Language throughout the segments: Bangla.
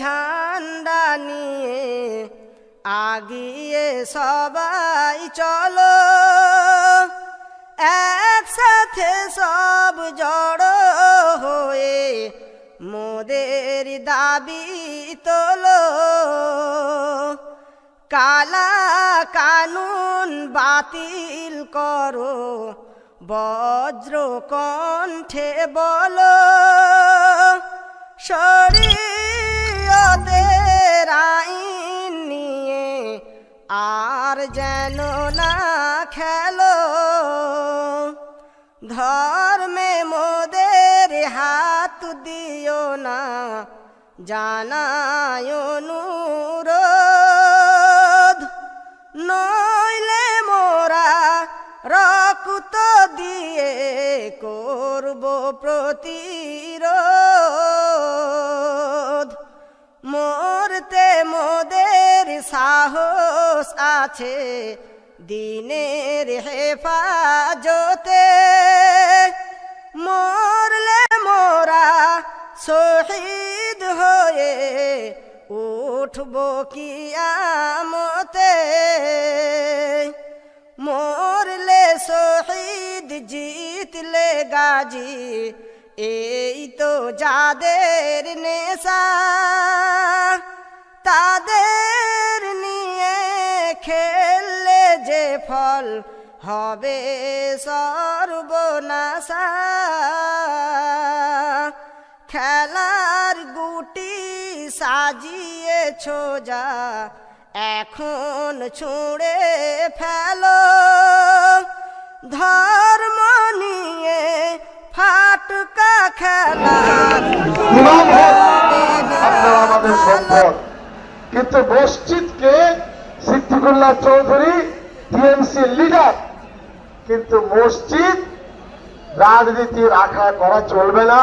ঝান্ডা নিয়ে আগিয়ে সবাই চলো, একসাথে সব জড়ো হয়ে মোদের দাবি তোলো। কালা কানুন বাতিল করো, বজ্র কণ্ঠে বলো, শরীয়তের আইন নিয়ে আর যেন না খেলো। ধর্মে মোদের হাত দিও না, জানায় অনুরোধ, নইলে মোরা রক্ত দিয়ে করব প্রতিরোধ। মরতে মোদের সাহস আছে দিনের হেফাজতে, মরলে মোরা শহীদ হয়ে উঠব কিয়ামতে। মরলে শহীদ জিতলে গাজী, এই তো যাদের নেশা, তাদের নিয়ে খেললে যে ফল হবে সর্বনাশা। খেলার গুটি সাজিয়েছ যা, এখন ছুঁড়ে ফেলো। ধর্ম নিয়ে ফাটকা খেলা আমাদের সম্পদ, কিন্তু মসজিদকে সিদ্দিকুল্লাহ চৌধুরী টিএমসি লিডার, কিন্তু মসজিদ রাজনীতির আখড়া করা চলবে না।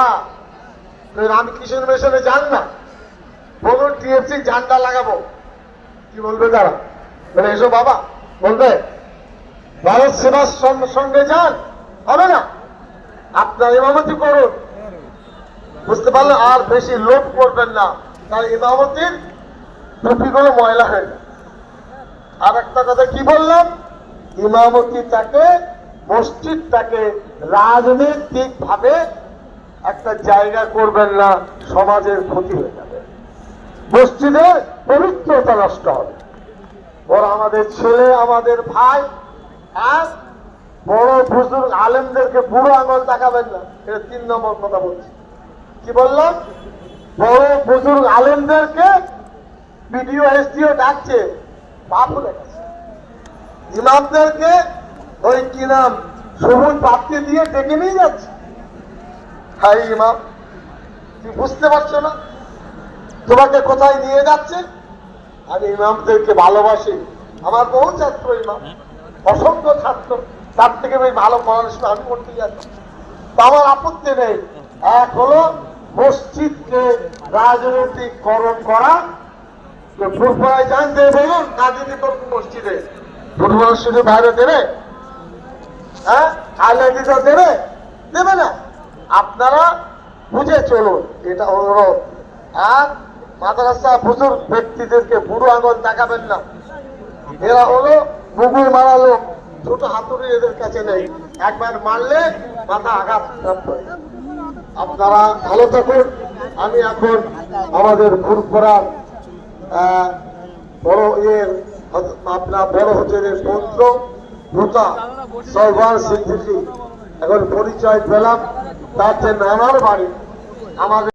রামকৃষ্ণ মিশনে যান না, বলুন টিএমসি ঝান্ডা লাগাবো, কি বলবে তারা? মানে এসো বাবা বলবে ভারত সেবার সঙ্গে যান, হবে না। আপনার ইমামতি করুন, বুঝতে পারলেন? আর বেশি লোভ করবেন না, তার ইমামতির টুপিগুলো ময়লা হয়ে যায়। আর একটা কথা কি বললাম, ইমামতিটাকে মসজিদটাকে রাজনৈতিক ভাবে একটা জায়গা করবেন না, সমাজের ক্ষতি হয়ে যাবে, মসজিদের পবিত্রতা নষ্ট হবে। ওরা আমাদের ছেলে, আমাদের ভাই। আর বড় বুজুর্গ আলেমদেরকে বুড়ো আঙুল দেখাবেন না, এটা 3 নম্বর কথা বলছি। কি বললাম? বড় বুজুর্গ আলেমদেরকে বিডিও এসডিও ডাকছে, পাপ হয়ে গেছে। ইমামদেরকে ওই কি নাম সবুজ বাতি দিয়ে ডেকে নিয়ে যাচ্ছে। হাই ইমাম, তুমি বুঝতে পারছো না তোমাকে কোথায় নিয়ে যাচ্ছে? আমি ইমামদেরকে ভালোবাসি, আমার বহু ছাত্র ইমাম, অসংখ্য ছাত্র, তার থেকে আমি ভালো পড়াশোনা আমি করতে যাচ্ছি, আমার আপত্তি নেই। এক হলো মসজিদকে রাজনৈতিকরণ করা। ফুটবলায় যান, যে বলুন রাজনীতি করুন মসজিদে, ফুটবল শুধু বাইরে দেবে? হ্যাঁ, হাইলাইট দেবে? দেবে না। আপনারা বুঝে চলুন, এটা অনুরোধ। আর মাদ্রাসা বুজুর্গ ব্যক্তিদেরকে বুড়ো আঙুল দেখাবেন না, এরা হলো মুগুর মারা লোক, ছোট হাতুড়ি এদের কাছে নেই, একবার মারলে মাথা আঘাত প্রাপ্ত হয়। আপনারা ভালো থাকুন। আমি এখন আমাদের ফুরফুরার বড় আপনার বড় হোটেলের পুত্র ভূতা সরবার সিদ্দিকী এখন পরিচয় পেলাম, তার যে নানার বাড়ি আমাদের